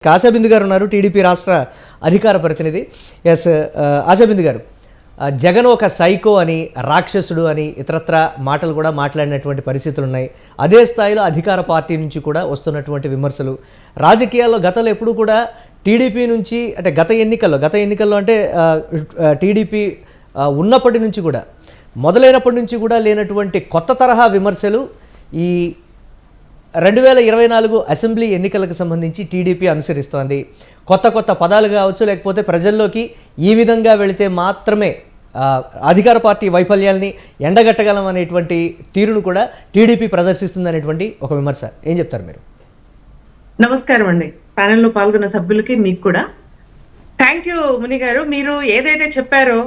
ఆశాబిందు గారు ఉన్నారు, టీడీపీ రాష్ట్ర అధికార ప్రతినిధి. ఎస్ ఆశాబిందు గారు, జగన్ ఒక సైకో అని, రాక్షసుడు అని ఇతరత్ర మాటలు కూడా మాట్లాడినటువంటి పరిస్థితులు ఉన్నాయి. అదే స్థాయిలో అధికార పార్టీ నుంచి కూడా వస్తున్నటువంటి విమర్శలు రాజకీయాల్లో గతంలో ఎప్పుడు కూడా టీడీపీ నుంచి అంటే గత ఎన్నికల్లో అంటే టీడీపీ ఉన్నప్పటి నుంచి కూడా మొదలైనప్పటి నుంచి కూడా లేనటువంటి కొత్త తరహా విమర్శలు ఈ 2024 అసెంబ్లీ ఎన్నికలకు సంబంధించి టీడీపీ అనుసరిస్తోంది. కొత్త పదాలు కావచ్చు, లేకపోతే ప్రజల్లోకి ఈ విధంగా వెళితే మాత్రమే అధికార పార్టీ వైఫల్యాల్ని ఎండగట్టగలం అనేటువంటి తీరును కూడా టీడీపీ ప్రదర్శిస్తుంది అనేటువంటి ఒక విమర్శ. ఏం చెప్తారు మీరు? నమస్కారం అండి, ప్యానెల్లో పాల్గొన్న సభ్యులకి మీకు కూడా థ్యాంక్ యూ. ముని గారు, మీరు ఏదైతే చెప్పారో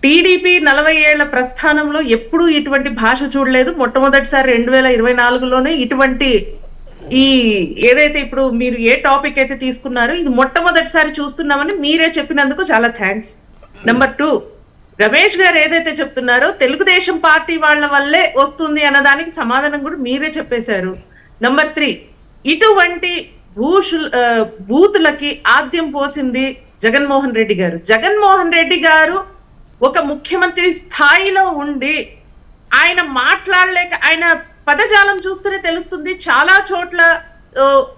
టీడీపీ 40 ఏళ్ల ప్రస్థానంలో ఎప్పుడూ ఇటువంటి భాష చూడలేదు. మొట్టమొదటిసారి 2024లోనే ఇటువంటి ఈ ఏదైతే ఇప్పుడు మీరు ఏ టాపిక్ అయితే తీసుకున్నారో ఇది మొట్టమొదటిసారి చూస్తున్నామని మీరే చెప్పినందుకు చాలా థ్యాంక్స్. నెంబర్ 2, రమేష్ గారు ఏదైతే చెప్తున్నారో తెలుగుదేశం పార్టీ వాళ్ళ వల్లే వస్తుంది అన్నదానికి సమాధానం కూడా మీరే చెప్పేశారు. నెంబర్ 3, ఇటువంటి బూతులకి ఆద్యం పోసింది జగన్మోహన్ రెడ్డి గారు. జగన్మోహన్ రెడ్డి గారు ఒక ముఖ్యమంత్రి స్థాయిలో ఉండి ఆయన మాట్లాడలేక, ఆయన పదజాలం చూస్తేనే తెలుస్తుంది, చాలా చోట్ల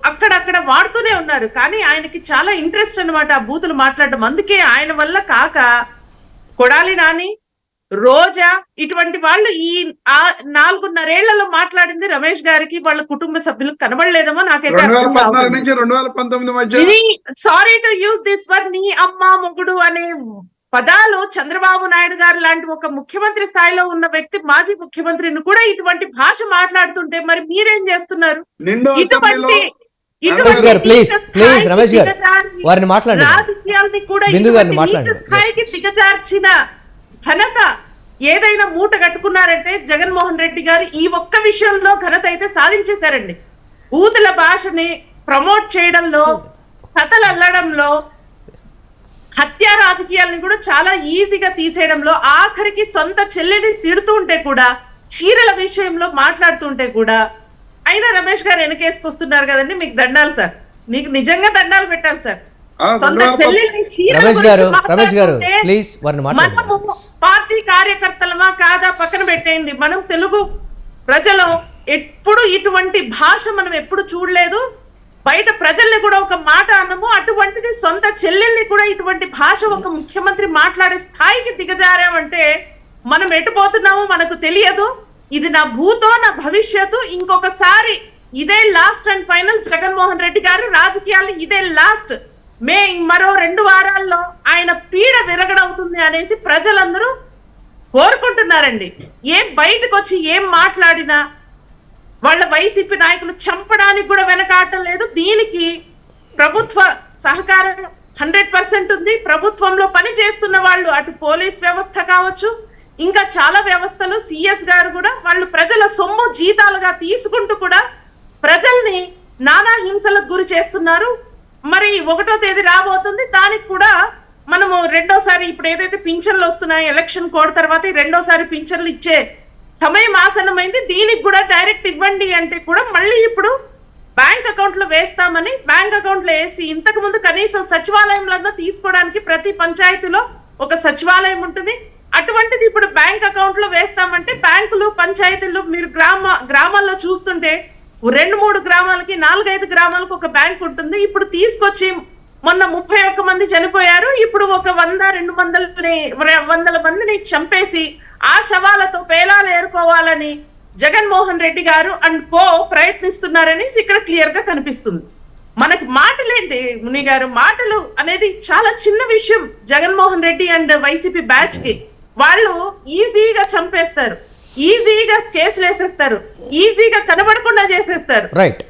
అక్కడక్కడ వాడుతూనే ఉన్నారు. కానీ ఆయనకి చాలా ఇంట్రెస్ట్ అన్నమాట ఆ బూతులు మాట్లాడడం. అందుకే ఆయన వల్ల కాక కొడాలి నాని, రోజా ఇటువంటి వాళ్ళు ఈ 4.5 ఏళ్లలో మాట్లాడింది రమేష్ గారికి వాళ్ళ కుటుంబ సభ్యులకు కనబడలేదేమో నాకైతే. Sorry to use this or, నీ అమ్మ మొగుడు అనే పదాలు చంద్రబాబు నాయుడు గారు లాంటి ఒక ముఖ్యమంత్రి స్థాయిలో ఉన్న వ్యక్తి, మాజీ ముఖ్యమంత్రిని కూడా ఇటువంటి భాష మాట్లాడుతుంటే మరి మీరేం చేస్తున్నారు? రాజకీయాల్ని కూడా స్థాయికి దిగజార్చిన ఘనత ఏదైనా మూట కట్టుకున్నారంటే జగన్మోహన్ రెడ్డి గారు ఈ ఒక్క విషయంలో ఘనత అయితే సాధించేశారండి. బూతుల భాషని ప్రమోట్ చేయడంలో, కథలు అల్లడంలో, హత్యా రాజకీయాలను కూడా చాలా ఈజీగా తీసేయడంలో, ఆఖరికి సొంత చెల్లెని తిడుతూ ఉంటే కూడా, చీరల విషయంలో మాట్లాడుతుంటే కూడా అయినా రమేష్ గారు వెనకేసుకొస్తున్నారు కదండి. మీకు దండాలు సార్, మీకు నిజంగా దండాలు పెట్టాలి సార్. సొంత చెల్లెల్ని మనము పార్టీ కార్యకర్తలమా కాదా పక్కన పెట్టేయండి. మనం తెలుగు ప్రజలు ఎప్పుడు ఇటువంటి భాష మనం ఎప్పుడు చూడలేదు. బయట ప్రజల్ని కూడా ఒక మాట అన్నము, అటువంటిది సొంత చెల్లెల్ని కూడా ఇటువంటి భాష ఒక ముఖ్యమంత్రి మాట్లాడే స్థాయికి దిగజారామంటే మనం ఎటుపోతున్నామో మనకు తెలియదు. ఇది నా భూతో నా భవిష్యత్తు. ఇంకొకసారి ఇదే last and final. Jaganmohan Reddy గారు రాజకీయాలు ఇదే లాస్ట్. మరో 2 వారాల్లో ఆయన పీడ విరగడవుతుంది అనేసి ప్రజలందరూ కోరుకుంటున్నారండి. ఏం బయటకు వచ్చి ఏం మాట్లాడినా వాళ్ళ వైసీపీ నాయకులు చంపడానికి కూడా వెనకాడటం లేదు. దీనికి ప్రభుత్వ సహకారం 100% ఉంది. ప్రభుత్వంలో పని చేస్తున్న వాళ్ళు, అటు పోలీస్ వ్యవస్థ కావచ్చు, ఇంకా చాలా వ్యవస్థలు, సిఎస్ గారు కూడా వాళ్ళు ప్రజల సొమ్ము జీతాలుగా తీసుకుంటూ కూడా ప్రజల్ని నానా హింసలకు గురి చేస్తున్నారు. మరి 1వ తేదీ రాబోతుంది, దానికి కూడా మనము రెండోసారి ఇప్పుడు ఏదైతే పింఛన్లు వస్తున్నాయి ఎలక్షన్ కోడ్ తర్వాత, 2వసారి పింఛన్లు ఇచ్చే సమయం ఆసన్నమైంది. దీనికి కూడా డైరెక్ట్ ఇవ్వండి అంటే కూడా మళ్ళీ ఇప్పుడు బ్యాంక్ అకౌంట్ లో వేస్తామని, బ్యాంక్ అకౌంట్ లో వేసి, ఇంతకు ముందు కనీసం సచివాలయంలో తీసుకోవడానికి ప్రతి పంచాయతీలో ఒక సచివాలయం ఉంటుంది. అటువంటిది ఇప్పుడు బ్యాంక్ అకౌంట్ లో వేస్తామంటే బ్యాంకులు, పంచాయతీలు మీరు గ్రామాల్లో చూస్తుంటే 2-3 గ్రామాలకి, 4-5 గ్రామాలకు ఒక బ్యాంక్ ఉంటుంది. ఇప్పుడు తీసుకొచ్చి మొన్న 31 మంది చనిపోయారు. ఇప్పుడు ఒక 100-200 మందిని చంపేసి ఆ శవాలతో పేలాలు ఏరుకోవాలని జగన్మోహన్ రెడ్డి గారు అండ్ కో ప్రయత్నిస్తున్నారని ఇక్కడ క్లియర్ గా కనిపిస్తుంది. మనకు మాటలేంటి ముని గారు, మాటలు అనేది చాలా చిన్న విషయం. Jaganmohan Reddy and YCP batch కి వాళ్ళు ఈజీగా చంపేస్తారు, ఈజీగా కేసులు వేసేస్తారు, ఈజీగా కనబడకుండా చేసేస్తారు. రైట్.